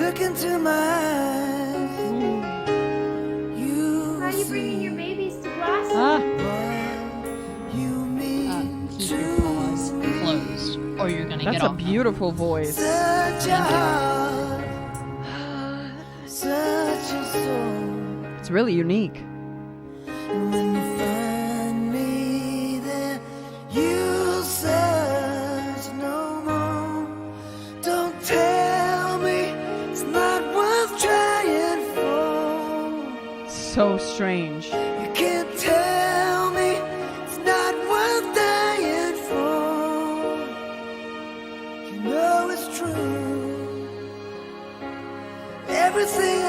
Look into my eyes. You How are you bringing see your babies to Blossom? what you mean Keep to your paws me. closed, or you're gonna That's get a off them. beautiful voice. Such a heart, such a soul. It's really unique. And when you find me there, you'll search no more. Don't tell me it's not worth trying for. So strange. You can't tell me it's not worth dying for. You know it's true. Everything